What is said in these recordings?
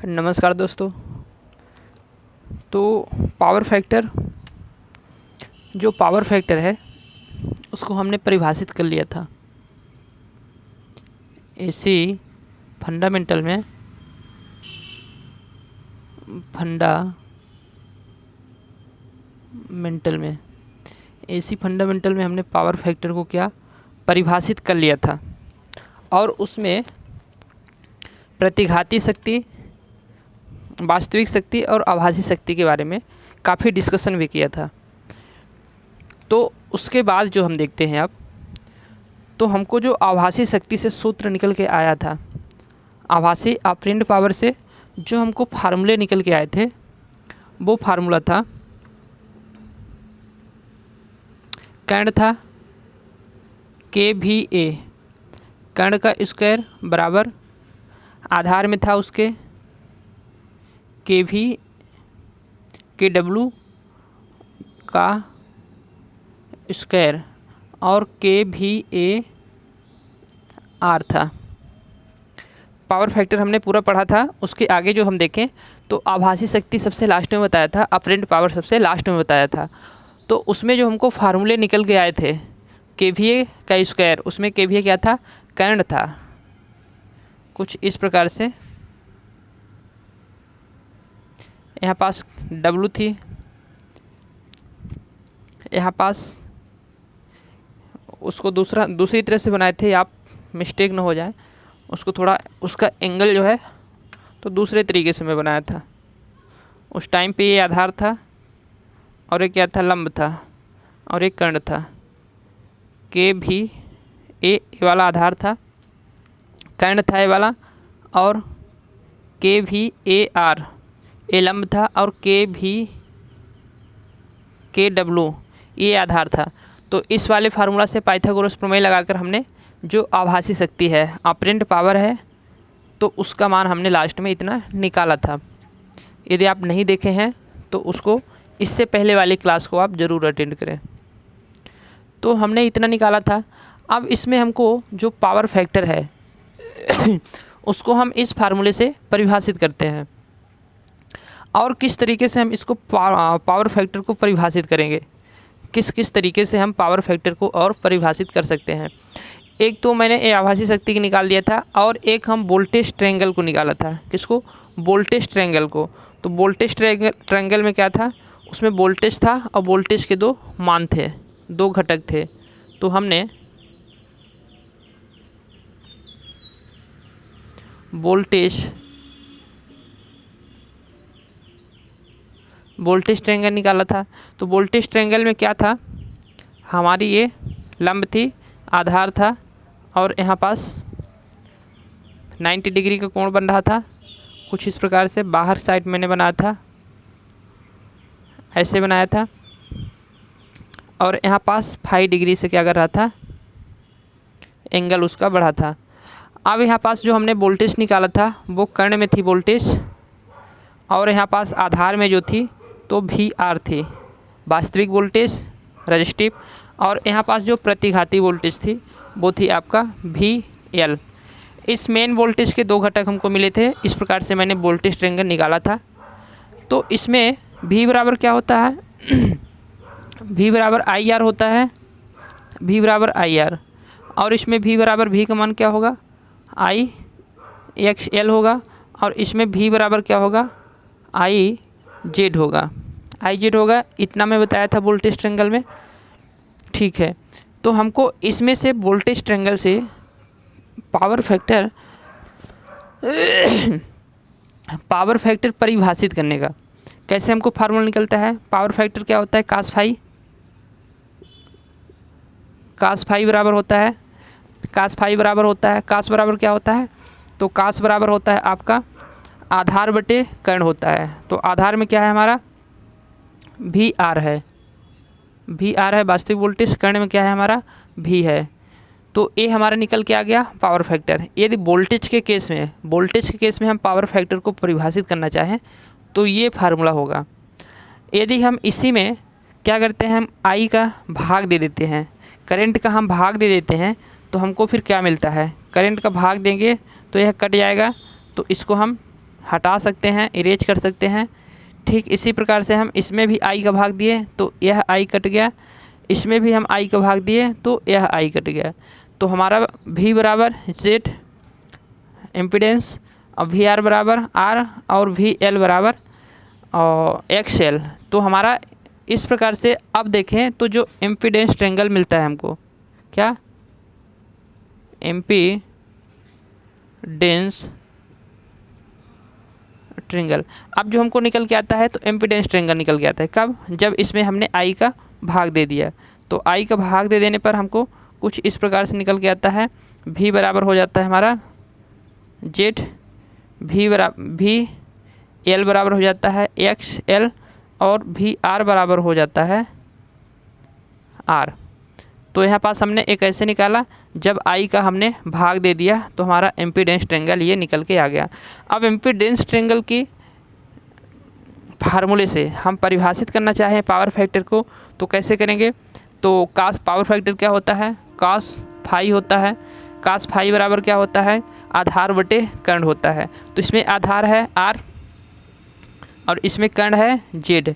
नमस्कार दोस्तों। तो पावर फैक्टर है उसको हमने परिभाषित कर लिया था एसी फंडामेंटल में। एसी फंडामेंटल में हमने पावर फैक्टर को क्या परिभाषित कर लिया था और उसमें प्रतिघाती शक्ति, वास्तविक शक्ति और आभासी शक्ति के बारे में काफ़ी डिस्कशन भी किया था। तो उसके बाद जो हम देखते हैं अब, तो हमको जो आभासी शक्ति से सूत्र निकल के आया था, आभासी ऑपरेंड पावर से जो हमको फार्मूले निकल के आए थे, वो फार्मूला था कर्ण था KVA, कर्ण का स्क्वायर बराबर आधार में था उसके KW का स्क्वायर और KVAR था। पावर फैक्टर हमने पूरा पढ़ा था। उसके आगे जो हम देखें तो आभासी शक्ति सबसे लास्ट में बताया था, अपरेंट पावर सबसे लास्ट में बताया था। तो उसमें जो हमको फार्मूले निकल के आए थे KVA का स्क्वायर, उसमें KVA क्या था, कर्ण था, कुछ इस प्रकार से। यहाँ पास W थी, यहाँ पास उसको दूसरी तरह से बनाए थे, आप मिस्टेक ना हो जाए, उसको थोड़ा उसका एंगल जो है तो दूसरे तरीके से मैं बनाया था। उस टाइम पे ये आधार था और एक क्या था, लंब था और एक कर्ण था। KVA वाला आधार था, कर्ण था ये वाला, और KVAR ये लंब था और KW ये आधार था। तो इस वाले फार्मूला से पाइथागोरस प्रमेय लगाकर हमने जो आभासी शक्ति है, ऑपरेंट पावर है, तो उसका मान हमने लास्ट में इतना निकाला था। यदि आप नहीं देखे हैं तो उसको, इससे पहले वाली क्लास को आप ज़रूर अटेंड करें। तो हमने इतना निकाला था। अब इसमें हमको जो पावर फैक्टर है उसको हम इस फार्मूले से परिभाषित करते हैं। और किस तरीके से हम इसको पावर फैक्टर को परिभाषित करेंगे, किस तरीके से हम पावर फैक्टर को और परिभाषित कर सकते हैं। एक तो मैंने आभासी शक्ति की निकाल दिया था और एक हम वोल्टेज ट्रायंगल को निकाला था। किसको, वोल्टेज ट्रायंगल को। तो वोल्टेज ट्रायंगल में क्या था, उसमें वोल्टेज था और वोल्टेज के दो मान थे, दो घटक थे। तो हमने वोल्टेज ट्रायंगल निकाला था। तो वोल्टेज ट्रायंगल में क्या था, हमारी ये लंब थी, आधार था और यहाँ पास 90 डिग्री का कोण बन रहा था। कुछ इस प्रकार से बाहर साइड मैंने बनाया था, ऐसे बनाया था, और यहाँ पास 5 डिग्री से क्या कर रहा था, एंगल उसका बढ़ा था। अब यहाँ पास जो हमने वोल्टेज निकाला था वो कर्ण में थी वोल्टेज, और यहाँ पास आधार में जो थी तो VR थी, वास्तविक वोल्टेज, रजिस्टिव। और यहाँ पास जो प्रतिघाती वोल्टेज थी वो थी आपका VL। इस मेन वोल्टेज के दो घटक हमको मिले थे। इस प्रकार से मैंने वोल्टेज ट्रायंगल निकाला था। तो इसमें V बराबर क्या होता है V बराबर IR होता है, V बराबर IR। और इसमें V बराबर V का मान क्या होगा, IXL होगा, और इसमें V बराबर क्या होगा, IZ होगा, IZ होगा। इतना मैं बताया था वोल्टेज ट्रायंगल में, ठीक है। तो हमको इसमें से वोल्टेज ट्रायंगल से पावर फैक्टर परिभाषित करने का कैसे हमको फार्मूला निकलता है। पावर फैक्टर क्या होता है, cos फाई बराबर होता है, cos बराबर क्या होता है, तो cos बराबर होता है आपका आधार बटे कर्ण होता है। तो आधार में क्या है हमारा, VR है वास्तविक वोल्टेज, कर्ण में क्या है हमारा, V है। तो ये हमारा निकल के आ गया पावर फैक्टर। यदि वोल्टेज के केस में हम पावर फैक्टर को परिभाषित करना चाहें तो ये फार्मूला होगा। यदि हम इसी में क्या करते हैं, हम I का भाग दे देते हैं, करंट का हम भाग दे देते हैं, तो हमको फिर क्या मिलता है, करंट का भाग देंगे तो यह कट जाएगा। तो इसको हम हटा सकते हैं, इरेज कर सकते हैं। ठीक इसी प्रकार से हम इसमें भी आई का भाग दिए तो यह आई कट गया, इसमें भी हम आई का भाग दिए तो यह आई कट गया। तो हमारा V बराबर Z इम्पीडेंस और VR बराबर R और VL बराबर XL। तो हमारा इस प्रकार से अब देखें तो जो इम्पीडेंस ट्रेंगल मिलता है हमको, क्या इम्पीडेंस ट्रेंगल, अब जो हमको निकल के आता है तो इम्पीडेंस ट्रेंगल निकल के आता है कब, जब इसमें हमने आई का भाग दे दिया। तो आई का भाग दे देने पर हमको कुछ इस प्रकार से निकल के आता है। V बराबर हो जाता है हमारा Z, VL बराबर हो जाता है XL और VR बराबर हो जाता है R। तो यहाँ पास हमने एक ऐसे निकाला जब आई का हमने भाग दे दिया तो हमारा इम्पीडेंस ट्रेंगल ये निकल के आ गया। अब इम्पीडेंस ट्रेंगल की फार्मूले से हम परिभाषित करना चाहें पावर फैक्टर को तो कैसे करेंगे, तो कास पावर फैक्टर क्या होता है, कास फाई होता है। कास फाई बराबर क्या होता है, आधार बटे कर्ण होता है। तो इसमें आधार है R और इसमें कर्ण है Z,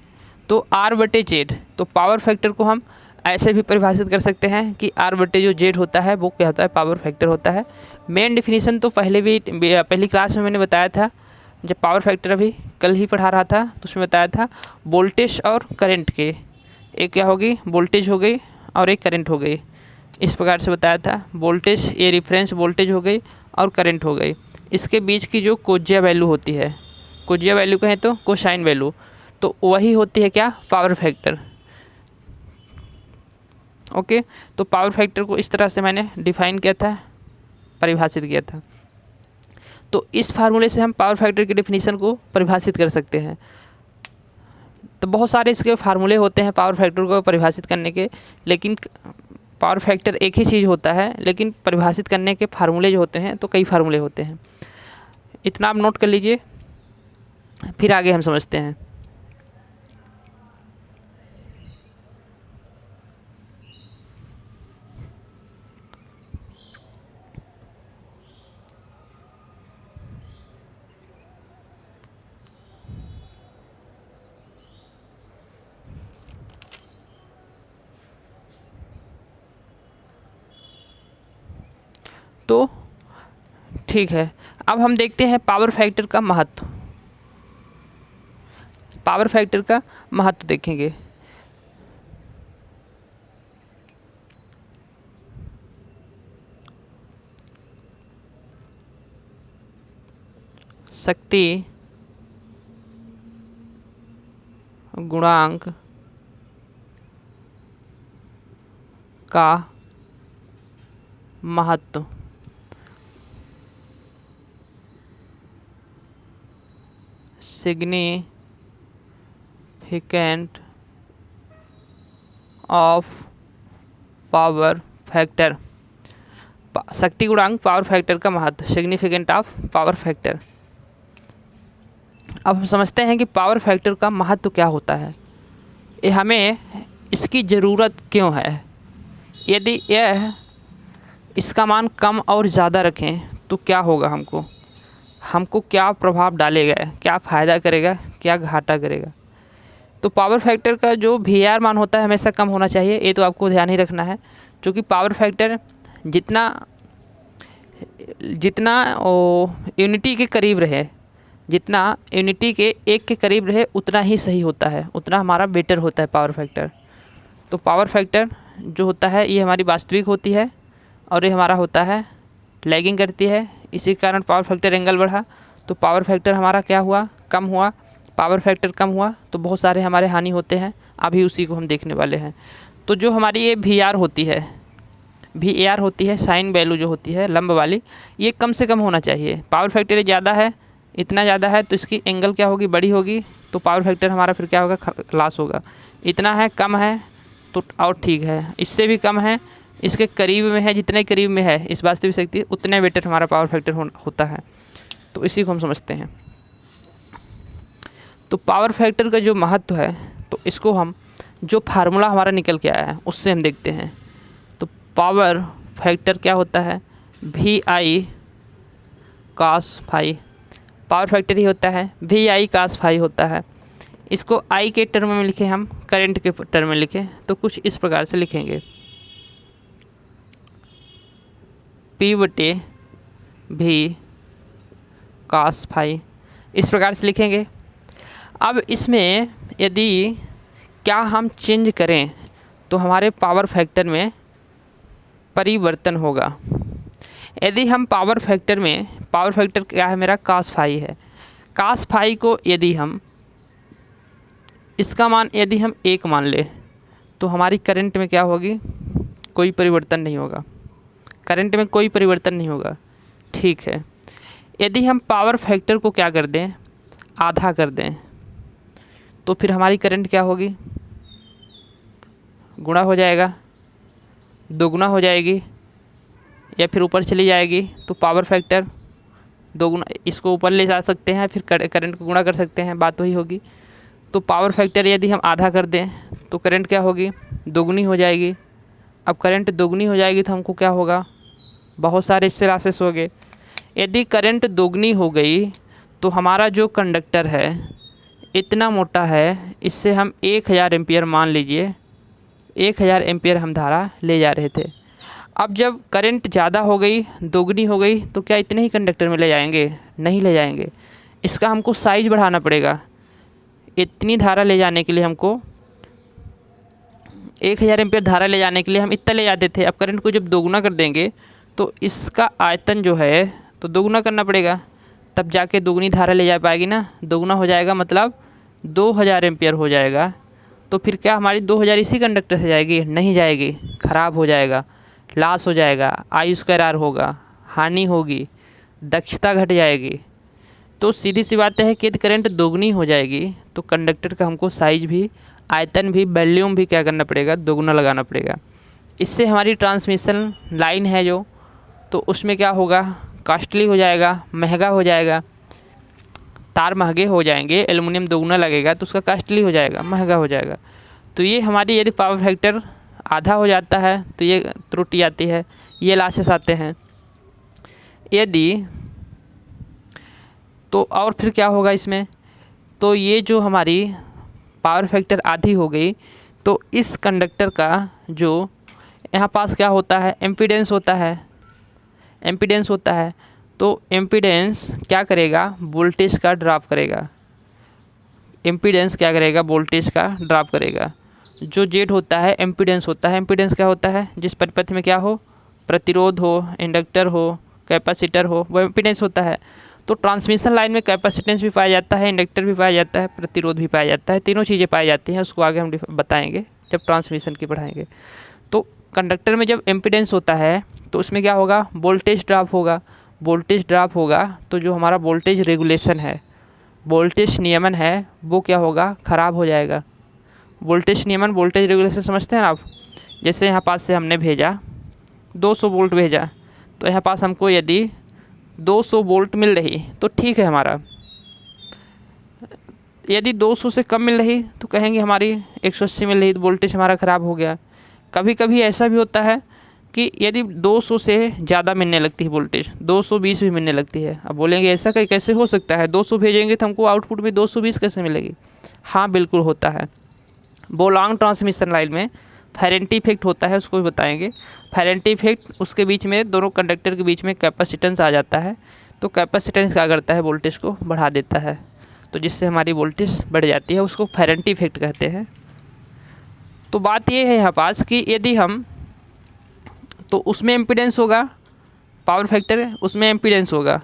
तो R बटे Z। तो पावर फैक्टर को हम ऐसे भी परिभाषित कर सकते हैं कि R बटे जो Z होता है वो क्या होता है, पावर फैक्टर होता है। मेन डिफिनीशन तो पहली क्लास में मैंने बताया था, जब पावर फैक्टर अभी कल ही पढ़ा रहा था तो उसमें बताया था वोल्टेज और करंट के, एक क्या होगी वोल्टेज हो गई और एक करंट हो गई, इस प्रकार से बताया था। वोल्टेज ये रेफरेंस वोल्टेज हो गई और करंट हो गई, इसके बीच की जो कोज्या वैल्यू होती है, कोज्या वैल्यू कहें तो कोसाइन वैल्यू, तो वही होती है क्या, पावर फैक्टर। ओके, तो पावर फैक्टर को इस तरह से मैंने डिफाइन किया था, परिभाषित किया था। तो इस फार्मूले से हम पावर फैक्टर की डेफिनेशन को परिभाषित कर सकते हैं। तो बहुत सारे इसके फार्मूले होते हैं पावर फैक्टर को परिभाषित करने के, लेकिन पावर फैक्टर एक ही चीज़ होता है, लेकिन परिभाषित करने के फार्मूले जो होते हैं तो कई फार्मूले होते हैं। इतना आप नोट कर लीजिए, फिर आगे हम समझते हैं। तो ठीक है, अब हम देखते हैं पावर फैक्टर का महत्व। पावर फैक्टर का महत्व देखेंगे। शक्ति गुणांक का महत्व। सिग्निफिकेंट ऑफ पावर फैक्टर, शक्ति गुणांक पावर फैक्टर का महत्व, सिग्निफिकेंट ऑफ पावर फैक्टर। अब हम समझते हैं कि पावर फैक्टर का महत्व क्या होता है, ये हमें इसकी ज़रूरत क्यों है। यदि यह इसका मान कम और ज़्यादा रखें तो क्या होगा, हमको क्या प्रभाव डालेगा, क्या फ़ायदा करेगा, क्या घाटा करेगा। तो पावर फैक्टर का जो VR मान होता है हमेशा कम होना चाहिए, ये तो आपको ध्यान ही रखना है। क्योंकि पावर फैक्टर जितना यूनिटी के करीब रहे, जितना यूनिटी के 1 के करीब रहे उतना ही सही होता है, उतना हमारा बेटर होता है पावर फैक्टर। तो पावर फैक्टर जो होता है ये हमारी वास्तविक होती है और ये हमारा होता है लैगिंग करती है, इसी कारण पावर फैक्टर एंगल बढ़ा। तो पावर फैक्टर हमारा क्या हुआ, कम हुआ। पावर फैक्टर कम हुआ तो बहुत सारे हमारे हानि होते हैं, अभी उसी को हम देखने वाले हैं। तो जो हमारी ये VR होती है, VAR होती है, साइन वैल्यू जो होती है लंब वाली, ये कम से कम होना चाहिए। पावर फैक्टर ज़्यादा है, इतना ज़्यादा है तो इसकी एंगल क्या होगी, बड़ी होगी, तो पावर फैक्टर हमारा फिर क्या होगा, लॉस होगा। इतना है, कम है तो और ठीक है, इससे भी कम है, इसके करीब में है, जितने करीब में है इस वास्तविक शक्ति उतने बेटर हमारा पावर फैक्टर होता है। तो इसी को हम समझते हैं। तो पावर फैक्टर का जो महत्व है तो इसको हम जो फार्मूला हमारा निकल के आया है उससे हम देखते हैं। तो पावर फैक्टर क्या होता है, VI cos phi. Power factor ही होता है, वी आई कास फाई होता है। इसको आई के टर्म में लिखें, हम करंट के टर्म में लिखें तो कुछ इस प्रकार से लिखेंगे, पी बटे भी कास फाई, इस प्रकार से लिखेंगे। अब इसमें यदि क्या हम चेंज करें तो हमारे पावर फैक्टर में परिवर्तन होगा। यदि हम पावर फैक्टर क्या है मेरा, कास फाई है। कास फाई को यदि हम इसका मान यदि हम 1 मान ले तो हमारी करंट में क्या होगी, कोई परिवर्तन नहीं होगा, करंट में कोई परिवर्तन नहीं होगा। ठीक है, यदि हम पावर फैक्टर को क्या कर दें, आधा कर दें, तो फिर हमारी करंट क्या होगी, गुणा हो जाएगा, दोगुना हो जाएगी या फिर ऊपर चली जाएगी। तो पावर फैक्टर दोगुना, इसको ऊपर ले जा सकते हैं, फिर करंट को गुणा कर सकते हैं, बात वही होगी। तो पावर फैक्टर यदि हम आधा कर दें तो करंट क्या होगी, दोगुनी हो जाएगी। अब करंट दोगुनी हो जाएगी तो हमको क्या होगा, बहुत सारे इससे लॉसेस हो गए। यदि करंट दोगुनी हो गई तो हमारा जो कंडक्टर है इतना मोटा है, इससे हम 1000 एम्पियर मान लीजिए, 1000 एम्पियर हम धारा ले जा रहे थे। अब जब करंट ज़्यादा हो गई, दोगुनी हो गई, तो क्या इतने ही कंडक्टर में ले जाएंगे, नहीं ले जाएंगे। इसका हमको साइज बढ़ाना पड़ेगा। इतनी धारा ले जाने के लिए हमको 1000 एम्पियर धारा ले जाने के लिए हम इतना ले जाते थे। अब करंट को जब दोगुना कर देंगे तो इसका आयतन जो है तो दोगुना करना पड़ेगा, तब जाके दोगुनी धारा ले जा पाएगी ना। दोगुना हो जाएगा मतलब 2000 एम्पियर हो जाएगा। तो फिर क्या हमारी 2000 इसी कंडक्टर से जाएगी, नहीं जाएगी, ख़राब हो जाएगा, लॉस हो जाएगा, I²R होगा, हानि होगी, दक्षता घट जाएगी। तो सीधी सी बात है कि यदि करंट दोगुनी हो जाएगी तो कंडक्टर का हमको साइज भी, आयतन भी, वॉल्यूम भी क्या करना पड़ेगा, दोगुना लगाना पड़ेगा। इससे हमारी ट्रांसमिशन लाइन है जो, तो उसमें क्या होगा, कॉस्टली हो जाएगा, महंगा हो जाएगा, तार महंगे हो जाएंगे, एल्युमिनियम दोगुना लगेगा तो उसका कॉस्टली हो जाएगा, महंगा हो जाएगा। तो ये हमारी यदि पावर फैक्टर आधा हो जाता है तो ये त्रुटि आती है, ये लॉसेस आते हैं। यदि तो और फिर क्या होगा इसमें, तो ये जो हमारी पावर फैक्टर आधी हो गई तो इस कंडक्टर का जो यहाँ पास क्या होता है, एम्पीडेंस होता है, एम्पीडेंस होता है। तो एम्पीडेंस क्या करेगा, वोल्टेज का ड्रॉप करेगा। एम्पीडेंस क्या करेगा, वोल्टेज का ड्रॉप करेगा। जो जेड होता है एम्पीडेंस होता है। एम्पीडेंस क्या होता है, जिस परिपथ में क्या हो, प्रतिरोध हो, इंडक्टर हो, कैपेसिटर हो, वो एम्पीडेंस होता है। तो ट्रांसमिशन लाइन में कैपेसिटेंस भी पाया जाता है, इंडक्टर भी पाया जाता है, प्रतिरोध भी पाया जाता है, तीनों चीज़ें पाई जाती हैं। उसको आगे हम बताएंगे जब ट्रांसमिशन की पढ़ाएंगे। तो कंडक्टर में जब एम्पीडेंस होता है तो उसमें क्या होगा, वोल्टेज ड्रॉप होगा। वोल्टेज ड्रॉप होगा तो जो हमारा वोल्टेज रेगुलेशन है, वोल्टेज नियमन है, वो क्या होगा, ख़राब हो जाएगा। वोल्टेज नियमन, वोल्टेज रेगुलेशन समझते हैं आप। जैसे यहाँ पास से हमने भेजा 200 वोल्ट भेजा, तो यहाँ पास हमको यदि 200 वोल्ट मिल रही तो ठीक है हमारा। यदि 200 से कम मिल रही तो कहेंगे हमारी 180 मिल रही, तो वोल्टेज हमारा ख़राब हो गया। कभी कभी ऐसा भी होता है कि यदि 200 से ज़्यादा मिलने लगती है वोल्टेज, 220 भी मिलने लगती है। अब बोलेंगे ऐसा कैसे हो सकता है, 200 भेजेंगे तो हमको आउटपुट में 220 कैसे मिलेगी। हाँ बिल्कुल होता है। वो लॉन्ग ट्रांसमिशन लाइन में फेरेंटी इफेक्ट होता है, उसको भी बताएंगे। फेरेंटी इफेक्ट, उसके बीच में दोनों कंडक्टर के बीच में कैपेसिटेंस आ जाता है। तो कैपेसिटेंस क्या करता है, वोल्टेज को बढ़ा देता है, तो जिससे हमारी वोल्टेज बढ़ जाती है, उसको फेरेंटी इफेक्ट कहते हैं। तो बात ये है यहाँ पास कि यदि हम, तो उसमें एम्पीडेंस होगा, पावर फैक्टर उसमें एम्पीडेंस होगा।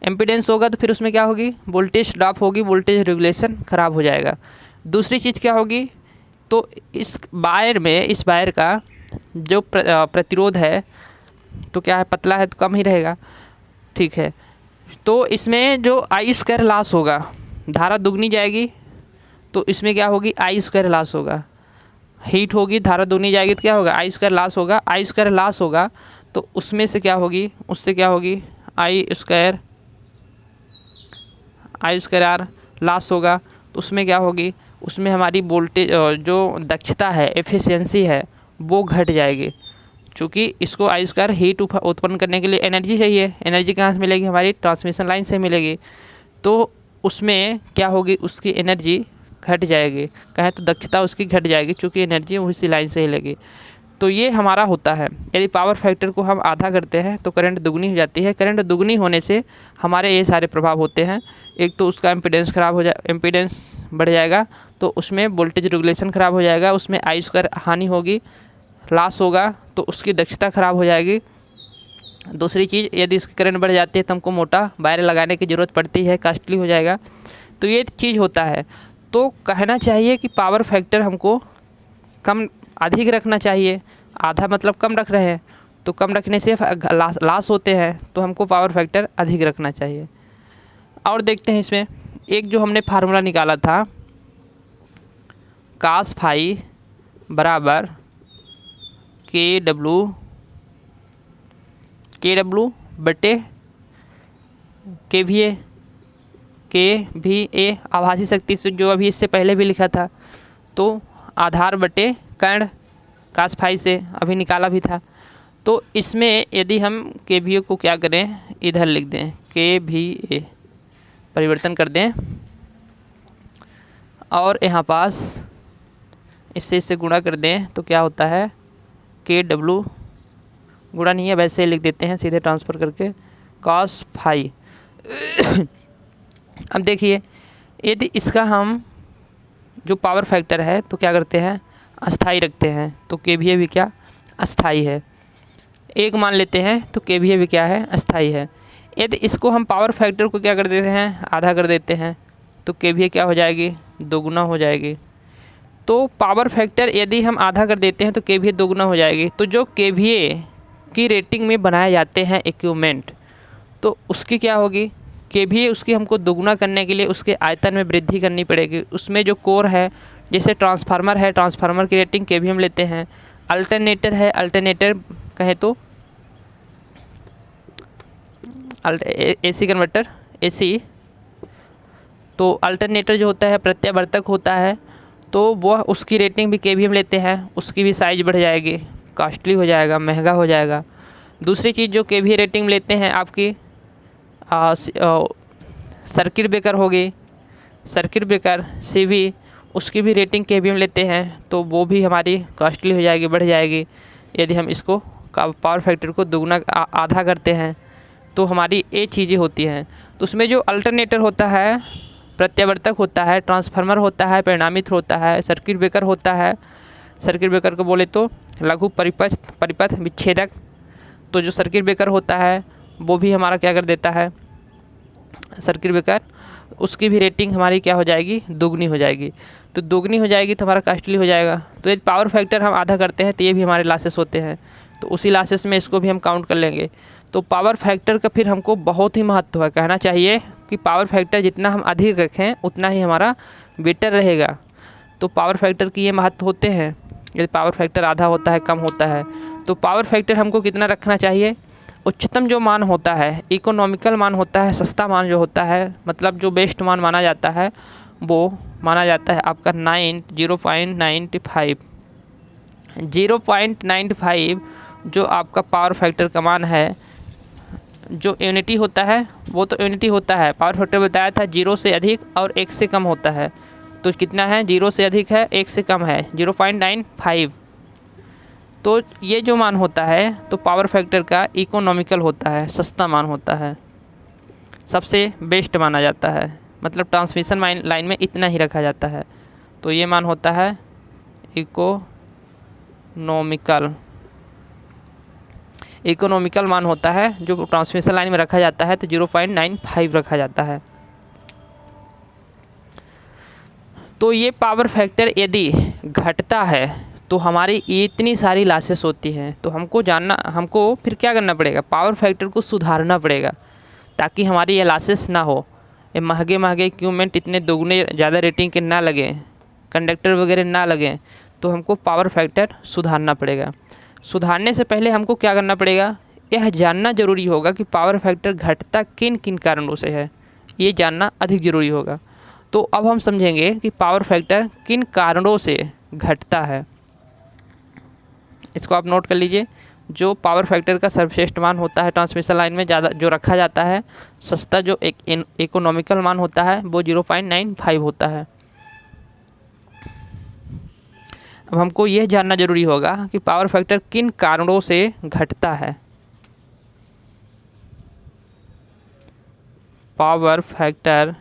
एम्पीडेंस होगा तो फिर उसमें क्या होगी, वोल्टेज ड्रॉप होगी, वोल्टेज रेगुलेशन ख़राब हो जाएगा। दूसरी चीज़ क्या होगी, तो इस वायर में, इस वायर का जो प्रतिरोध है तो क्या है, पतला है तो कम ही रहेगा, ठीक है। तो इसमें जो I² लॉस होगा, धारा दुगनी जाएगी तो इसमें क्या होगी, I² लॉस होगा। हीट होगी, धारा दुगनी जाएगी तो क्या होगा, I² लॉस होगा। I² लॉस होगा तो उसमें से क्या होगी, उससे क्या होगी, I² लॉस होगा तो उसमें क्या होगी, उसमें हमारी वोल्टेज जो दक्षता है, एफिशिएंसी है, वो घट जाएगी। चूँकि इसको I² हीट उत्पन्न करने के लिए एनर्जी चाहिए। एनर्जी कहाँ से मिलेगी, हमारी ट्रांसमिशन लाइन से मिलेगी। तो उसमें क्या होगी, उसकी एनर्जी घट जाएगी, कहें तो दक्षता उसकी घट जाएगी, चूँकि एनर्जी उसी लाइन से ही लगी। तो ये हमारा होता है। यदि पावर फैक्टर को हम आधा करते हैं तो करंट दुगनी हो जाती है। करंट दुगनी होने से हमारे ये सारे प्रभाव होते हैं। एक तो उसका इम्पीडेंस ख़राब हो जाए, इम्पीडेंस बढ़ जाएगा, तो उसमें वोल्टेज रेगुलेशन ख़राब हो जाएगा, उसमें आई स्क्वायर हानि होगी, लॉस होगा, तो उसकी दक्षता ख़राब हो जाएगी। दूसरी चीज़, यदि इसकी करंट बढ़ जाती है तो हमको मोटा वायर लगाने की ज़रूरत पड़ती है, कॉस्टली हो जाएगा। तो ये चीज़ होता है। तो कहना चाहिए कि पावर फैक्टर हमको कम अधिक रखना चाहिए। आधा मतलब कम रख रहे हैं, तो कम रखने से लॉस होते हैं, तो हमको पावर फैक्टर अधिक रखना चाहिए। और देखते हैं इसमें एक जो हमने फार्मूला निकाला था, cos फाई बराबर के डब्लू बटे के भी ए आभासी शक्ति से, जो अभी इससे पहले भी लिखा था, तो आधार बटे कर्ण cos फाई से अभी निकाला भी था। तो इसमें यदि हम के भी ए को क्या करें, इधर लिख दें, के भी ए परिवर्तन कर दें, और यहाँ पास इससे गुणा कर दें, तो क्या होता है, के डब्लू गुणा नहीं है, वैसे ही लिख देते हैं सीधे ट्रांसफ़र करके, cos फाई। अब देखिए, यदि इसका हम जो पावर फैक्टर है तो क्या करते हैं, अस्थाई रखते हैं, तो के भी क्या अस्थाई है, एक मान लेते हैं, तो के भी क्या है, अस्थाई है। यदि इसको हम पावर फैक्टर को क्या कर देते हैं, आधा कर देते हैं, तो के भी क्या हो जाएगी, दोगुना हो जाएगी। तो पावर फैक्टर यदि हम आधा कर देते हैं तो के भी दोगुना हो जाएगी। तो जो के भी की रेटिंग में बनाए जाते हैं इक्विपमेंट, तो उसकी क्या होगी, के भी उसकी हमको दोगुना करने के लिए उसके आयतन में वृद्धि करनी पड़ेगी। उसमें जो कोर है, जैसे ट्रांसफार्मर है, ट्रांसफार्मर की रेटिंग के भी हम लेते हैं। अल्टरनेटर है, अल्टरनेटर कहे तो एसी कन्वर्टर, एसी, तो अल्टरनेटर जो होता है प्रत्यावर्तक होता है, तो वह उसकी रेटिंग भी के भी हम लेते हैं, उसकी भी साइज़ बढ़ जाएगी, कॉस्टली हो जाएगा, महंगा हो जाएगा। दूसरी चीज़ जो के भी रेटिंग लेते हैं आपकी सर्किट ब्रेकर होगी, सर्किट ब्रेकर सीवी, उसकी भी रेटिंग के भी हम लेते हैं, तो वो भी हमारी कॉस्टली हो जाएगी, बढ़ जाएगी। यदि हम इसको पावर फैक्टर को दुगना आधा करते हैं, तो हमारी ये चीज़ें होती हैं। तो उसमें जो अल्टरनेटर होता है, प्रत्यावर्तक होता है, ट्रांसफार्मर होता है, परिणामित्र होता है, सर्किट ब्रेकर होता है, सर्किट ब्रेकर को बोले तो लघु परिपथ विच्छेदक, तो जो सर्किट ब्रेकर होता है वो भी हमारा क्या कर देता है, सर्किट ब्रेकर, उसकी भी रेटिंग हमारी क्या हो जाएगी, दोगुनी हो जाएगी। तो दोगुनी हो जाएगी तो हमारा कॉस्टली हो जाएगा। तो यदि पावर फैक्टर हम आधा करते हैं तो ये भी हमारे लॉसेस होते हैं, तो उसी लॉसेस में इसको भी हम काउंट कर लेंगे। तो पावर फैक्टर का फिर हमको बहुत ही महत्व है। कहना चाहिए कि पावर फैक्टर जितना हम अधिक रखें उतना ही हमारा बेटर रहेगा। तो पावर फैक्टर की ये महत्व होते हैं। यदि पावर फैक्टर आधा होता है, कम होता है, तो पावर फैक्टर हमको कितना रखना चाहिए, उच्चतम जो मान होता है, इकोनॉमिकल मान होता है, सस्ता मान जो होता है, मतलब जो बेस्ट मान माना जाता है, वो माना जाता है आपका 0.95। 0.95 जो आपका पावर फैक्टर का मान है, जो यूनिटी होता है वो तो यूनिटी होता है। पावर फैक्टर बताया था 0 से अधिक और 1 से कम होता है। तो कितना है, 0 से अधिक है, 1 से कम है, 0.95। तो ये जो मान होता है तो पावर फैक्टर का इकोनॉमिकल होता है, सस्ता मान होता है, सबसे बेस्ट माना जाता है। मतलब ट्रांसमिशन लाइन में इतना ही रखा जाता है। तो ये मान होता है इकोनॉमिकल मान होता है, जो ट्रांसमिशन लाइन में रखा जाता है, तो 0.95 रखा जाता है। तो ये पावर फैक्टर यदि घटता है तो हमारी इतनी सारी लॉसेस होती हैं। तो हमको फिर क्या करना पड़ेगा, पावर फैक्टर को सुधारना पड़ेगा, ताकि हमारी ये लॉसेस ना हो। ये महंगे इक्विपमेंट इतने दोगुने ज़्यादा रेटिंग के ना लगें, कंडक्टर वगैरह ना लगें, तो हमको पावर फैक्टर सुधारना पड़ेगा। सुधारने से पहले हमको क्या करना पड़ेगा, यह जानना ज़रूरी होगा कि पावर फैक्टर घटता किन किन कारणों से है, ये जानना अधिक ज़रूरी होगा। तो अब हम समझेंगे कि पावर फैक्टर किन कारणों से घटता है। इसको आप नोट कर लीजिए। जो पावर फैक्टर का सर्वश्रेष्ठ मान होता है ट्रांसमिशन लाइन में ज़्यादा जो रखा जाता है, सस्ता जो एक इकोनॉमिकल मान होता है वो 0.95 होता है। अब हमको यह जानना जरूरी होगा कि पावर फैक्टर किन कारणों से घटता है। पावर फैक्टर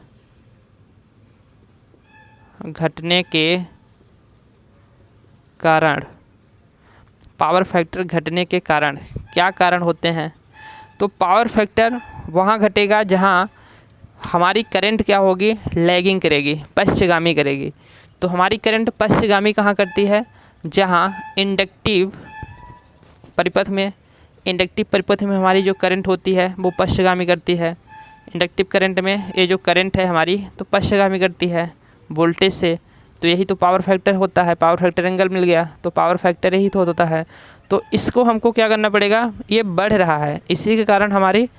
घटने के कारण, पावर फैक्टर घटने के कारण क्या कारण होते हैं? तो पावर फैक्टर वहाँ घटेगा जहाँ हमारी करंट क्या होगी, लैगिंग करेगी, पश्चगामी करेगी। तो हमारी करंट पश्चगामी कहाँ करती है? जहाँ इंडक्टिव परिपथ में हमारी जो करंट होती है वो पश्चगामी करती है। इंडक्टिव करंट में ये जो करंट है हमारी तो पश्चगामी करती है वोल्टेज से। तो यही तो पावर फैक्टर होता है, पावर फैक्टर एंगल मिल गया तो पावर फैक्टर यही तो होता है। तो इसको हमको क्या करना पड़ेगा, ये बढ़ रहा है, इसी के कारण हमारी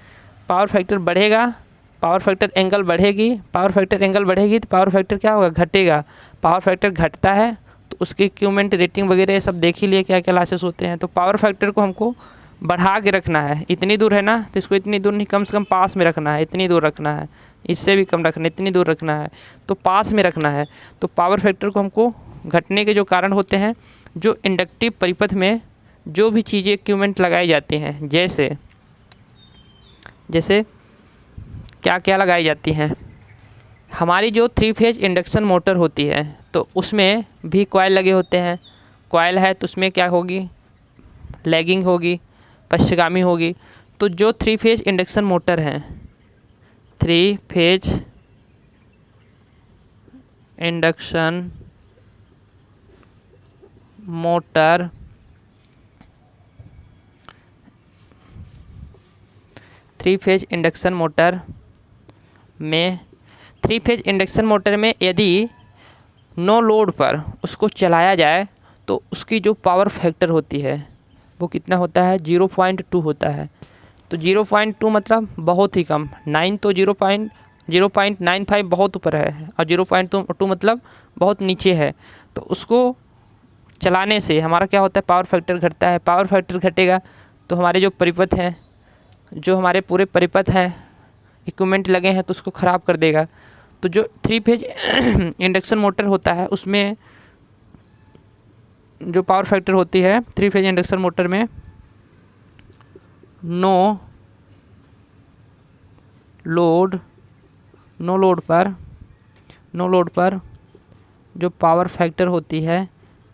पावर फैक्टर बढ़ेगा, पावर फैक्टर एंगल बढ़ेगी, पावर फैक्टर एंगल बढ़ेगी तो पावर फैक्टर क्या होगा, घटेगा। पावर फैक्टर घटता है तो उसकी इक्विपमेंट रेटिंग वगैरह ये सब देख ही लिए क्या क्या लॉसेस होते हैं। तो पावर फैक्टर को हमको बढ़ा के रखना है, इतनी दूर है ना तो इसको इतनी दूर नहीं, कम से कम पास में रखना है, इतनी दूर रखना है, इससे भी कम रखना है, इतनी दूर रखना है, तो पास में रखना है। तो पावर फैक्टर को हमको घटने के जो कारण होते हैं, जो इंडक्टिव परिपथ में जो भी चीज़ें इक्विपमेंट लगाई जाती हैं, जैसे क्या क्या लगाई जाती हैं, हमारी जो 3 फेज इंडक्शन मोटर होती है तो उसमें भी कॉइल लगे होते हैं। कॉइल है तो उसमें क्या होगी, लैगिंग होगी, पश्चगामी होगी। तो जो 3 फेज इंडक्शन मोटर हैं, 3 फेज इंडक्शन मोटर में यदि नो लोड पर उसको चलाया जाए तो उसकी जो पावर फैक्टर होती है वो कितना होता है, 0.2 होता है। तो 0.2 मतलब बहुत ही कम, 9 तो 0.95 बहुत ऊपर है और 0.2 मतलब बहुत नीचे है। तो उसको चलाने से हमारा क्या होता है, पावर फैक्टर घटता है। पावर फैक्टर घटेगा तो हमारे जो परिपथ हैं, जो हमारे पूरे परिपथ हैं, इक्विपमेंट लगे हैं तो उसको ख़राब कर देगा। तो जो 3 फेज इंडक्शन मोटर होता है उसमें जो पावर फैक्टर होती है 3 फेज इंडक्शन मोटर में नो लोड पर जो पावर फैक्टर होती है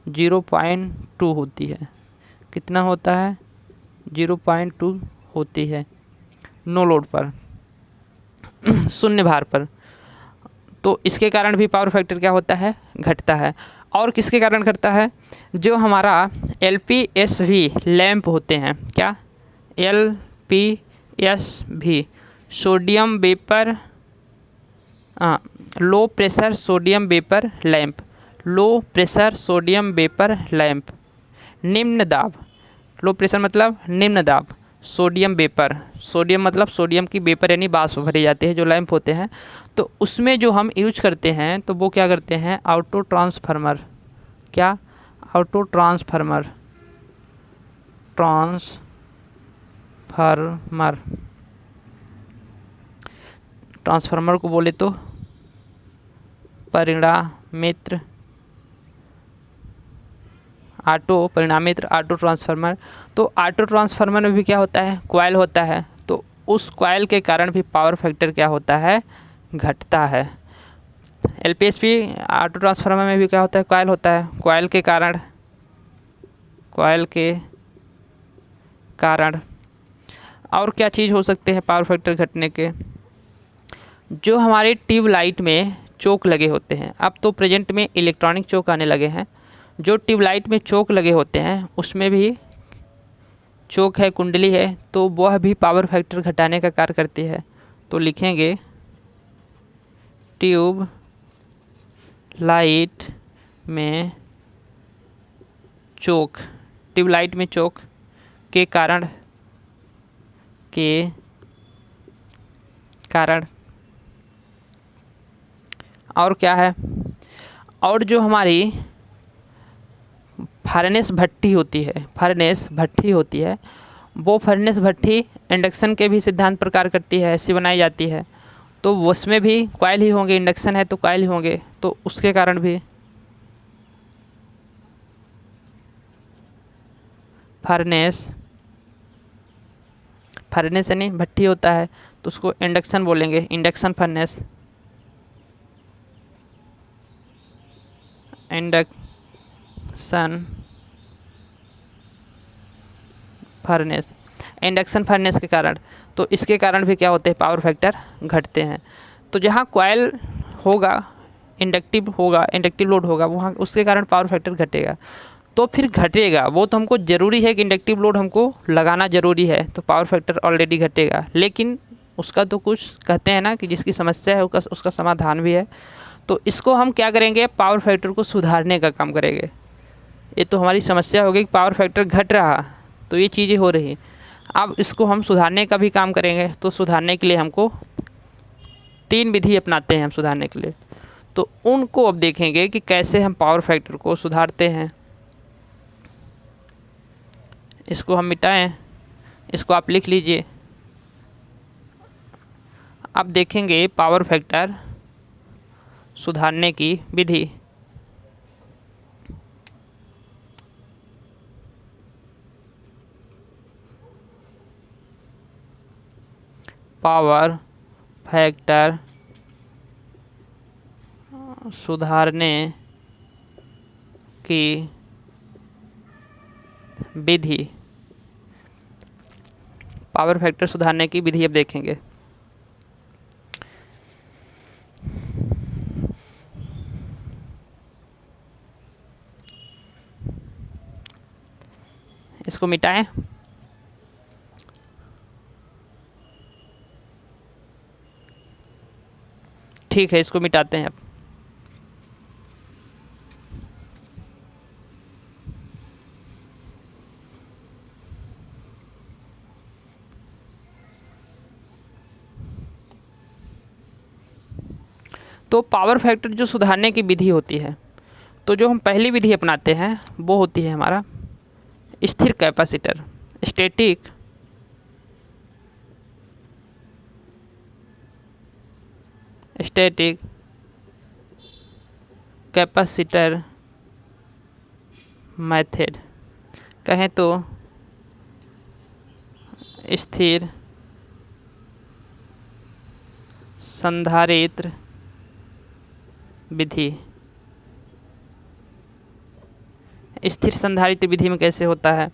0.2 होती है। कितना होता है, 0.2 होती है नो लोड पर, शून्य भार पर। तो इसके कारण भी पावर फैक्टर क्या होता है, घटता है। और किसके कारण घटता है, जो हमारा LPSV लैंप होते हैं, क्या LPSV sodium vapour low pressure sodium vapour lamp, low pressure sodium vapour lamp, निम्न दाब, लो प्रेशर मतलब निम्न दाब, सोडियम वेपर, सोडियम मतलब सोडियम की वेपर यानी बाष्प भरी जाती है जो लैंप होते हैं। तो उसमें जो हम यूज करते हैं तो वो क्या करते हैं, ऑटो ट्रांसफार्मर, क्या ऑटो ट्रांसफार्मर को बोले तो परिणामित्र ऑटो ट्रांसफार्मर। तो ऑटो ट्रांसफार्मर में भी क्या होता है, कॉइल होता है। तो उस कॉइल के कारण भी पावर फैक्टर क्या होता है, घटता है। LPSV ऑटो ट्रांसफार्मर में भी क्या होता है, कॉइल होता है। कॉइल के कारण और क्या चीज़ हो सकते हैं पावर फैक्टर घटने के, जो हमारे ट्यूबलाइट में चोक लगे होते हैं। अब तो प्रेजेंट में इलेक्ट्रॉनिक चोक आने लगे हैं। जो ट्यूबलाइट में चोक लगे होते हैं उसमें भी चोक है, कुंडली है, तो वह भी पावर फैक्टर घटाने का कार्य करती है। तो लिखेंगे ट्यूबलाइट में चोक के कारण और क्या है, और जो हमारी फर्नेस भट्ठी होती है, फर्नेस भट्ठी होती है, वो फर्नेस भट्ठी इंडक्शन के भी सिद्धांत पर कार्य करती है, ऐसी बनाई जाती है। तो उसमें भी कॉइल ही होंगे, इंडक्शन है तो कॉइल ही होंगे, तो उसके कारण भी फर्नेस यानी भट्ठी होता है, तो उसको इंडक्शन बोलेंगे, induction furnace, induction furnace, induction furnace के कारण। तो इसके कारण भी क्या होते हैं, पावर फैक्टर घटते हैं। तो जहाँ कॉइल होगा, इंडक्टिव लोड होगा, वहाँ उसके कारण पावर फैक्टर घटेगा। तो फिर घटेगा, वो तो हमको ज़रूरी है कि इंडक्टिव लोड हमको लगाना ज़रूरी है, तो पावर फैक्टर ऑलरेडी घटेगा। लेकिन उसका तो कुछ कहते हैं ना कि जिसकी समस्या है उसका समाधान भी है। तो इसको हम क्या करेंगे, पावर फैक्टर को सुधारने का काम करेंगे। ये तो हमारी समस्या हो गई कि पावर फैक्टर घट रहा, तो ये चीज़ें हो रही। अब इसको हम सुधारने का भी काम करेंगे। तो सुधारने के लिए हमको 3 विधि अपनाते हैं हम सुधारने के लिए। तो उनको अब देखेंगे कि कैसे हम पावर फैक्टर को सुधारते हैं। इसको हम मिटाएं, इसको आप लिख लीजिए। अब देखेंगे पावर फैक्टर सुधारने की विधि। पावर फैक्टर सुधारने की विधि, पावर फैक्टर सुधारने की विधि अब देखेंगे। इसको मिटाएं, ठीक है, इसको मिटाते हैं अब। तो पावर फैक्टर जो सुधारने की विधि होती है, तो जो हम पहली विधि अपनाते हैं वो होती है हमारा स्थिर कैपेसिटर, स्टैटिक कैपेसिटर मेथड, कहें तो स्थिर संधारित्र विधि। स्थिर संधारित्र विधि में कैसे होता है,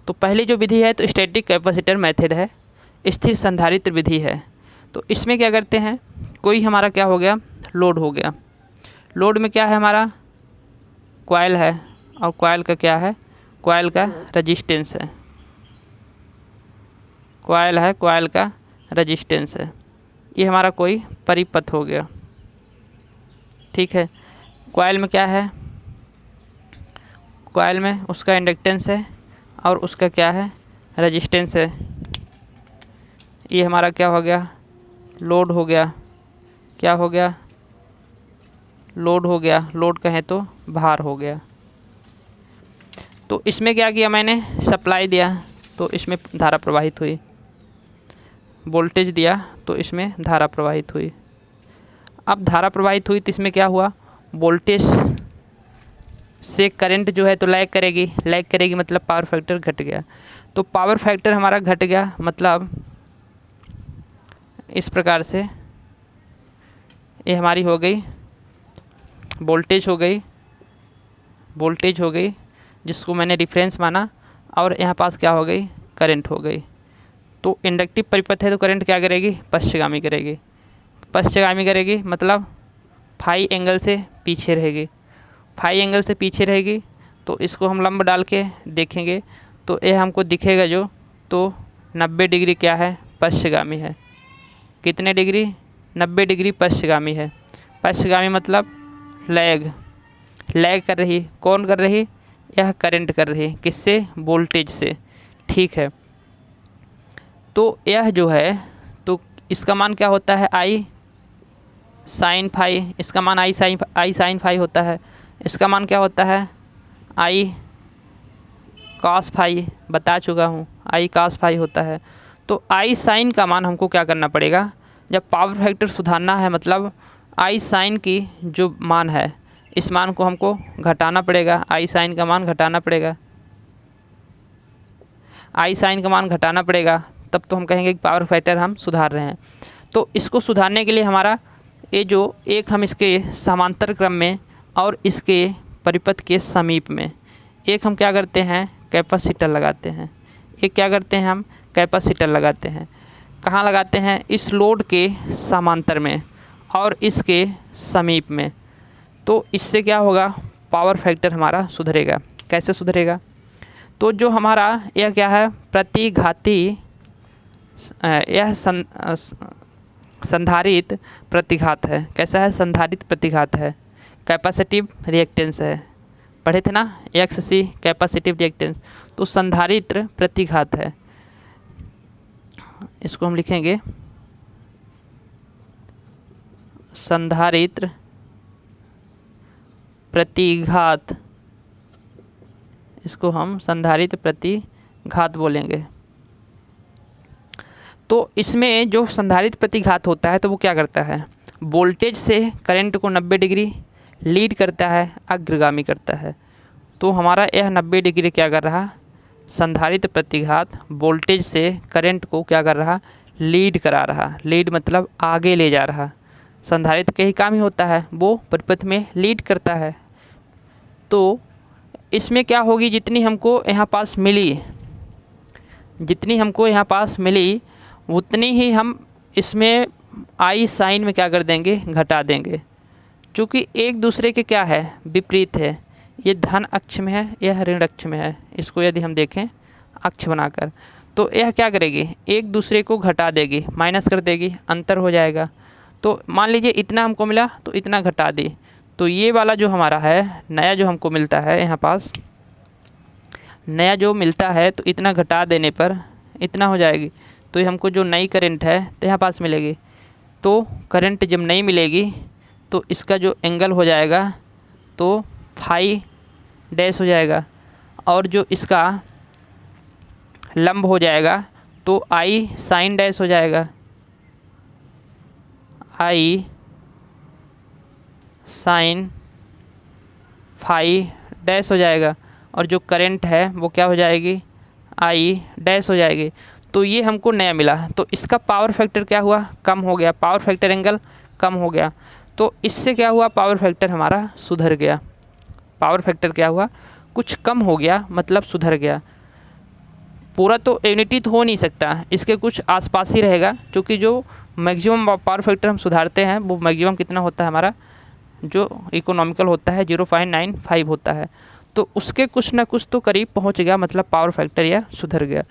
तो पहली जो विधि है तो स्टैटिक कैपेसिटर मेथड है, स्थिर संधारित्र विधि है। तो इसमें क्या करते हैं, कोई हमारा क्या हो गया, लोड हो गया। लोड में क्या है, हमारा कॉइल है, और कॉइल का क्या है, कॉइल का रेजिस्टेंस है, कॉइल है, कॉइल का रेजिस्टेंस है। ये हमारा कोई परिपथ हो गया, ठीक है। कॉइल में क्या है, कॉइल में उसका इंडक्टेंस है और उसका क्या है, रेजिस्टेंस है। ये हमारा क्या हो गया, लोड हो गया। क्या हो गया, लोड हो गया, लोड कहें तो भार हो गया। तो इसमें क्या किया मैंने, सप्लाई दिया तो इसमें धारा प्रवाहित हुई, वोल्टेज दिया तो इसमें धारा प्रवाहित हुई। अब धारा प्रवाहित हुई तो इसमें क्या हुआ, वोल्टेज से करंट जो है तो लैग करेगी, मतलब पावर फैक्टर घट गया। तो पावर फैक्टर हमारा घट गया, मतलब इस प्रकार से ये हमारी हो गई वोल्टेज हो गई जिसको मैंने रिफरेंस माना, और यहाँ पास क्या हो गई, करंट हो गई। तो इंडक्टिव परिपथ है तो करंट क्या करेगी, पश्चगामी करेगी, मतलब फाई एंगल से पीछे रहेगी। तो इसको हम लंब डाल के देखेंगे तो ये हमको दिखेगा जो, तो 90 डिग्री क्या है, पश्चगामी है। कितने डिग्री, 90 डिग्री पश्चगामी है। पश्चगामी मतलब लैग कर रही, कौन कर रही, यह करंट कर रही, किससे, वोल्टेज से, ठीक है। तो यह जो है, तो इसका मान क्या होता है, आई साइन फाई, इसका मान आई साइन फाई होता है। इसका मान क्या होता है, आई cos फाई बता चुका हूँ, I cos फाई होता है। तो I sin का मान हमको क्या करना पड़ेगा, जब पावर फैक्टर सुधारना है मतलब I sin की जो मान है इस मान को हमको घटाना पड़ेगा, I sin का मान घटाना पड़ेगा, I sin का मान घटाना पड़ेगा, तब तो हम कहेंगे कि पावर फैक्टर हम सुधार रहे हैं। तो इसको सुधारने के लिए हमारा ये जो एक हम इसके समांतर क्रम में और इसके परिपथ के समीप में एक हम क्या करते हैं, कैपेसिटर लगाते हैं। एक क्या करते हैं हम, कैपेसिटर लगाते हैं। कहाँ लगाते हैं, इस लोड के समांतर में और इसके समीप में। तो इससे क्या होगा, पावर फैक्टर हमारा सुधरेगा। कैसे सुधरेगा, तो जो हमारा यह क्या है, प्रतिघाती, यह संधारित्र प्रतिघात है। कैसा है, संधारित्र प्रतिघात है, कैपेसिटिव रिएक्टेंस है। पढ़े थे ना XC कैपेसिटिव रिएक्टेंस, तो संधारित्र प्रतिघात है। इसको हम लिखेंगे संधारित्र प्रतिघात, इसको हम संधारित्र प्रतिघात बोलेंगे। तो इसमें जो संधारित्र प्रतिघात होता है तो वो क्या करता है, वोल्टेज से करंट को 90 डिग्री लीड करता है, अग्रगामी करता है। तो हमारा यह 90 डिग्री क्या कर रहा, संधारित्र प्रतिघात वोल्टेज से करंट को क्या कर रहा, लीड करा रहा। लीड मतलब आगे ले जा रहा। संधारित्र का ही काम ही होता है, वो परिपथ में लीड करता है। तो इसमें क्या होगी, जितनी हमको यहाँ पास मिली, जितनी हमको यहाँ पास मिली उतनी ही हम इसमें I साइन में क्या कर देंगे, घटा देंगे। चूँकि एक दूसरे के क्या है, विपरीत है। ये धन अक्ष में है, यह ऋण अक्ष में है। इसको यदि हम देखें अक्ष बनाकर, तो यह क्या करेगी, एक दूसरे को घटा देगी, माइनस कर देगी, अंतर हो जाएगा। तो मान लीजिए इतना हमको मिला तो इतना घटा दी, तो ये वाला जो हमारा है नया जो हमको मिलता है, यहाँ पास नया जो मिलता है तो इतना घटा देने पर इतना हो जाएगी। तो ये हमको जो नई करंट है तो यहाँ पास मिलेगी। तो करंट जब नहीं मिलेगी तो इसका जो एंगल हो जाएगा तो फाई डैश हो जाएगा, और जो इसका लंब हो जाएगा तो I साइन डैश हो जाएगा, I साइन फाई डैश हो जाएगा। और जो करंट है वो क्या हो जाएगी, I डैश हो जाएगी। तो ये हमको नया मिला, तो इसका पावर फैक्टर क्या हुआ, कम हो गया, पावर फैक्टर एंगल कम हो गया। तो इससे क्या हुआ, पावर फैक्टर हमारा सुधर गया। पावर फैक्टर क्या हुआ, कुछ कम हो गया, मतलब सुधर गया। पूरा तो यूनिटी तो हो नहीं सकता, इसके कुछ आसपास ही रहेगा, क्योंकि जो मैक्सिमम पावर फैक्टर हम सुधारते हैं वो मैक्सिमम कितना होता है हमारा, जो इकोनॉमिकल होता है 0.95 होता है। तो उसके कुछ ना कुछ तो करीब पहुंच गया, मतलब पावर फैक्टर या सुधर गया।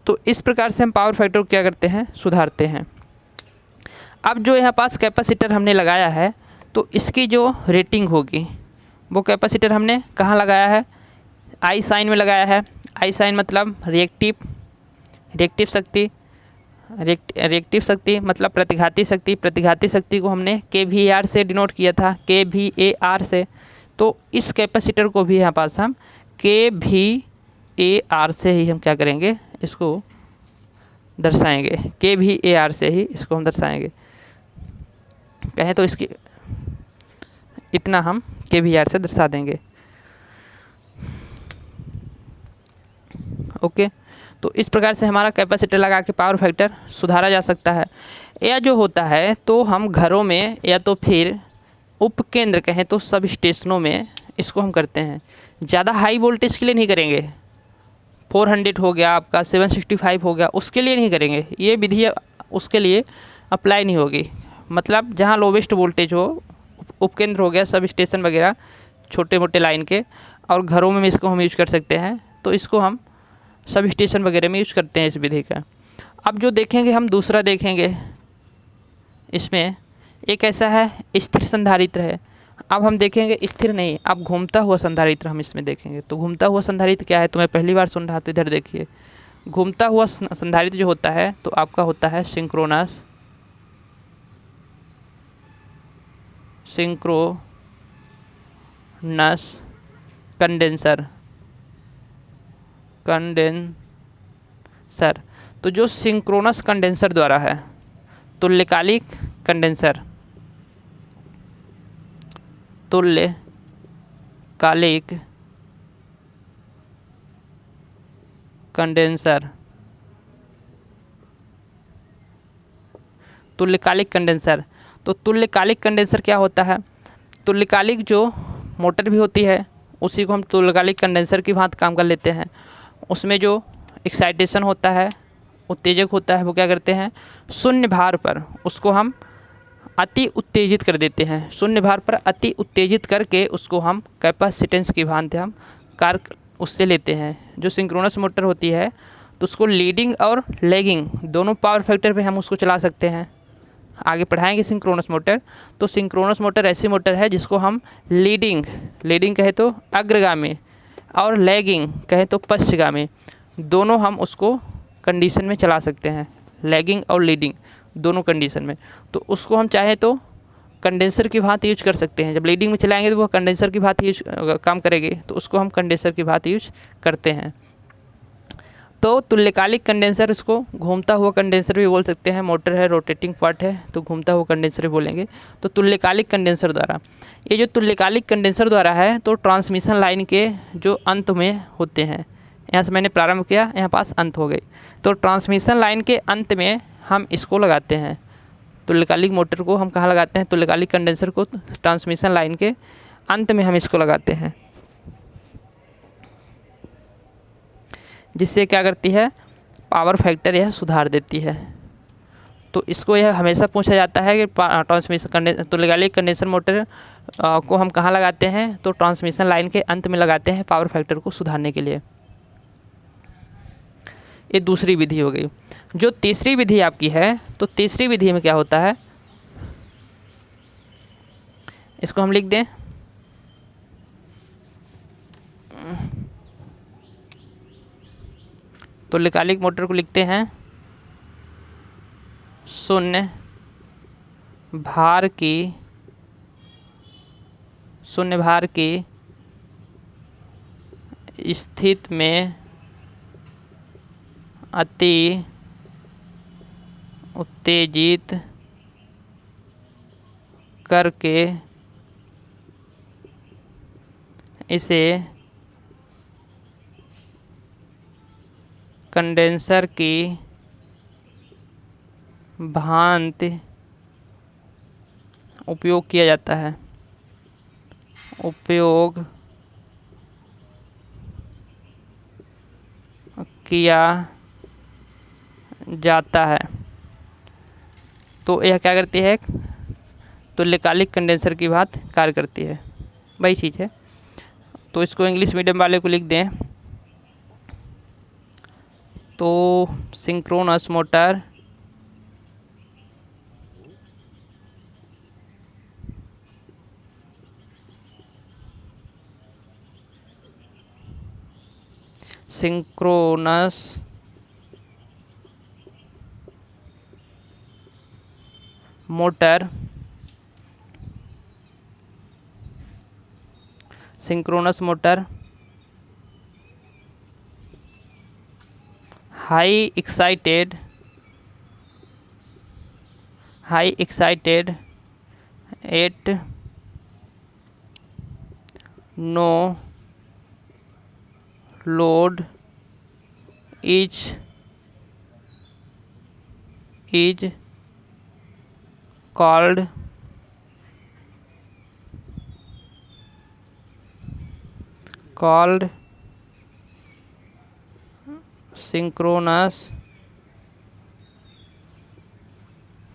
तो इस प्रकार से हम पावर फैक्टर को क्या करते हैं, सुधारते हैं। अब जो यहाँ पास कैपेसिटर हमने लगाया है तो इसकी जो रेटिंग होगी वो कैपेसिटर हमने कहाँ लगाया है, I साइन में लगाया है। I साइन मतलब रिएक्टिव शक्ति, रिएक्टिव शक्ति मतलब प्रतिघाती शक्ति। प्रतिघाती शक्ति को हमने kVAR से डिनोट किया था, kVAR से। तो इस कैपेसिटर को भी यहाँ पास हम kVAR से ही हम क्या करेंगे, इसको दर्शाएंगे, kVAR से ही इसको हम दर्शाएंगे। कहें तो इसकी इतना हम kVAR से दर्शा देंगे। ओके, तो इस प्रकार से हमारा कैपेसिटर लगा के पावर फैक्टर सुधारा जा सकता है। यह जो होता है तो हम घरों में या तो फिर उपकेंद्र कहें तो सब स्टेशनों में इसको हम करते हैं। ज़्यादा हाई वोल्टेज के लिए नहीं करेंगे, 400 हो गया आपका, 765 हो गया, उसके लिए नहीं करेंगे। ये विधि उसके लिए अप्लाई नहीं होगी। मतलब जहाँ लोवेस्ट वोल्टेज हो, उपकेंद्र हो गया, सब स्टेशन वगैरह छोटे मोटे लाइन के, और घरों में इसको हम यूज़ कर सकते हैं। तो इसको हम सब स्टेशन वगैरह में यूज़ करते हैं इस विधि का। अब जो देखेंगे हम दूसरा देखेंगे, इसमें एक ऐसा है स्थिर संधारित्र है। अब हम देखेंगे स्थिर नहीं, अब घूमता हुआ संधारित्र हम इसमें देखेंगे। तो घूमता हुआ संधारित्र क्या है, तो मैं पहली बार सुन रहा था, इधर देखिए। घूमता हुआ संधारित्र जो होता है तो आपका होता है सिंक्रोनस कंडेंसर। कंडेंसर। तो जो सिंक्रोनस कंडेंसर द्वारा है, तुल्यकालिक कंडेंसर, तुल्यकालिक कंडेंसर, तुल्यकालिक कंडेंसर। तो तुल्यकालिक कंडेंसर क्या होता है? तुल्यकालिक जो मोटर भी होती है उसी को हम तुल्यकालिक कंडेंसर की भांति काम कर लेते हैं। उसमें जो एक्साइटेशन होता है, उत्तेजक होता है, वो क्या करते हैं, शून्य भार पर उसको हम अति उत्तेजित कर देते हैं। शून्य भार पर अति उत्तेजित करके उसको हम कैपेसिटेंस की भांति हम कार्य उससे लेते हैं। जो सिंक्रोनस मोटर होती है तो उसको लीडिंग और लैगिंग दोनों पावर फैक्टर पे हम उसको चला सकते हैं। आगे पढ़ाएंगे सिंक्रोनस मोटर। तो सिंक्रोनस मोटर ऐसी मोटर है जिसको हम लीडिंग कहे तो अग्रगामी और लैगिंग कहे तो पश्चगामी, दोनों हम उसको कंडीशन में चला सकते हैं, लैगिंग और लीडिंग दोनों कंडीशन में। तो उसको हम चाहे तो कंडेंसर की भांति यूज कर सकते हैं। जब लीडिंग में चलाएंगे तो वो कंडेंसर की भांति यूज काम करेगी, तो उसको हम कंडेंसर की भांति यूज करते हैं। तो तुल्यकालिक कंडेंसर, इसको घूमता हुआ कंडेंसर भी बोल सकते हैं। मोटर है, रोटेटिंग पार्ट है, तो घूमता हुआ कंडेंसर भी बोलेंगे। तो तुल्यकालिक कंडेंसर द्वारा, ये जो तुल्यकालिक कंडेंसर द्वारा है तो ट्रांसमिशन लाइन के जो अंत में होते हैं, यहाँ से मैंने प्रारंभ किया, यहाँ पास अंत हो गई, तो ट्रांसमिशन लाइन के अंत में हम इसको लगाते हैं। तुल्यकालिक मोटर को हम कहाँ लगाते हैं? तुल्यकालिक कंडेंसर को ट्रांसमिशन लाइन के अंत में हम इसको लगाते हैं, जिससे क्या करती है, पावर फैक्टर यह सुधार देती है। तो इसको यह हमेशा पूछा जाता है कि ट्रांसमिशन तुल्यकालिक कंडेंसर मोटर को हम कहाँ लगाते हैं? तो ट्रांसमिशन लाइन के अंत में लगाते हैं पावर फैक्टर को सुधारने के लिए। ये दूसरी विधि हो गई। जो तीसरी विधि आपकी है, तो तीसरी विधि में क्या होता है, इसको हम लिख दें, तुल्यकालिक मोटर को लिखते हैं शून्य भार की स्थिति में अति उत्तेजित करके इसे कंडेंसर की भांति उपयोग किया जाता है, उपयोग किया जाता है। तो यह क्या करती है, तुल्यकालिक कंडेंसर की भांति कार्य करती है, वही चीज़ है। तो इसको इंग्लिश मीडियम वाले को लिख दें, तो synchronous motor synchronous motor high excited at no load is called synchronous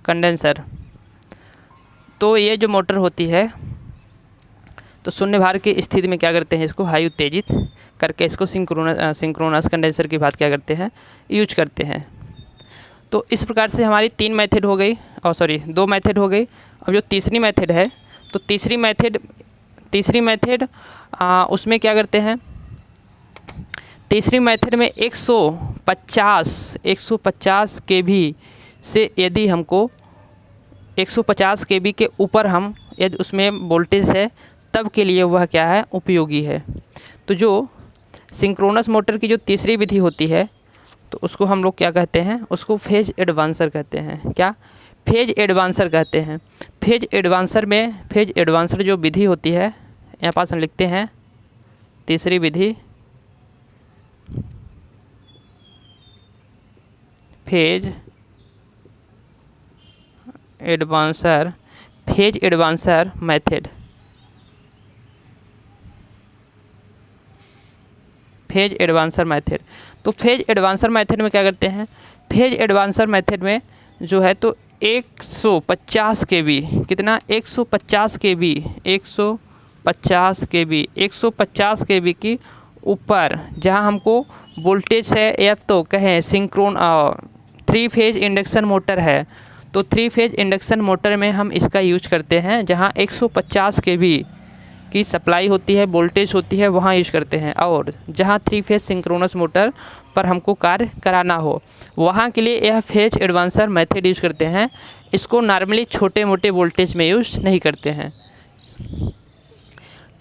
condenser. तो ये जो मोटर होती है तो शून्य भार की स्थिति में क्या करते हैं, इसको हाई उत्तेजित करके इसको सिंक्रोनस कंडेंसर की बात क्या करते हैं, यूज करते हैं। तो इस प्रकार से हमारी तीन मेथड हो गई, दो मेथड हो गई। अब जो तीसरी मेथड है, तो तीसरी मेथड उसमें क्या करते हैं, तीसरी मेथड में 150 केवी से यदि हमको 150 केवी के ऊपर हम यदि उसमें वोल्टेज है तब के लिए वह क्या है, उपयोगी है। तो जो सिंक्रोनस मोटर की जो तीसरी विधि होती है तो उसको हम लोग क्या कहते हैं, उसको फेज एडवांसर कहते हैं। क्या? फेज एडवांसर कहते हैं। फेज एडवांसर जो विधि होती है, यहाँ पास हम लिखते हैं तीसरी विधि, phase advancer method. Phase advancer method, तो फेज एडवांसर मेथड में क्या करते हैं, फेज एडवांसर मेथड में जो है तो 150 केवी, कितना, 150 केवी, 150 केवी की ऊपर जहां हमको वोल्टेज है या तो कहें सिंक्रोन 3 फेज इंडक्शन मोटर है, तो 3 फेज इंडक्शन मोटर में हम इसका यूज करते हैं। जहां 150 केवी की सप्लाई होती है, वोल्टेज होती है, वहाँ यूज करते हैं। और जहाँ 3 फेज सिंक्रोनस मोटर पर हमको कार्य कराना हो, वहाँ के लिए यह फेज एडवांसर मेथड यूज करते हैं। इसको नॉर्मली छोटे मोटे वोल्टेज में यूज नहीं करते हैं।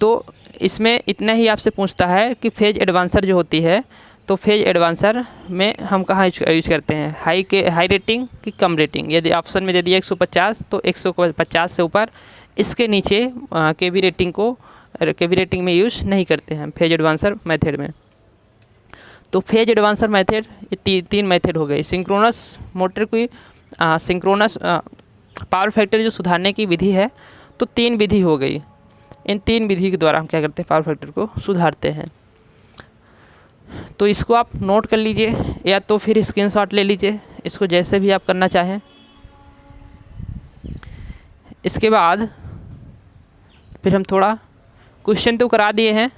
तो इसमें इतना ही आपसे पूछता है कि फेज एडवांसर जो होती है, तो फेज एडवांसर में हम कहाँ यूज करते हैं, हाई रेटिंग की कम रेटिंग। यदि ऑप्शन में दे दिया 150 तो 150 से ऊपर, इसके नीचे केवी रेटिंग में यूज नहीं करते हैं फेज एडवांसर मेथड में। तो फेज एडवांसर मेथड ये 3 मेथड हो गई। सिंक्रोनस मोटर की सिंक्रोनस पावर फैक्टर जो सुधारने की विधि है, तो 3 विधि हो गई। इन 3 विधि के द्वारा हम क्या करते हैं, पावर फैक्टर को सुधारते हैं। तो इसको आप नोट कर लीजिए या तो फिर स्क्रीनशॉट ले लीजिए, इसको जैसे भी आप करना चाहें। इसके बाद फिर हम थोड़ा क्वेश्चन तो करा दिए हैं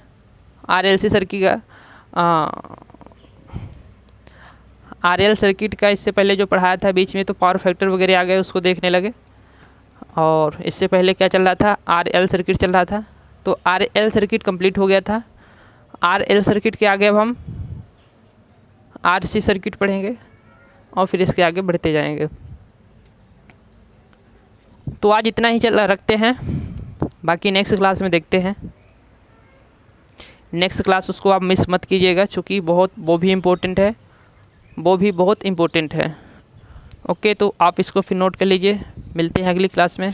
आरएलसी सर्किट का, आरएल सर्किट का इससे पहले जो पढ़ाया था बीच में, तो पावर फैक्टर वगैरह आ गए, उसको देखने लगे। और इससे पहले क्या चल रहा था, आरएल सर्किट चल रहा था, तो आरएल सर्किट कंप्लीट हो गया था। आरएल सर्किट के आगे अब हम आरसी सर्किट पढ़ेंगे और फिर इसके आगे बढ़ते जाएंगे। तो आज इतना ही रखते हैं, बाकी नेक्स्ट क्लास में देखते हैं। नेक्स्ट क्लास उसको आप मिस मत कीजिएगा, क्योंकि वो भी बहुत इम्पोर्टेंट है। ओके, तो आप इसको फिर नोट कर लीजिए। मिलते हैं अगली क्लास में।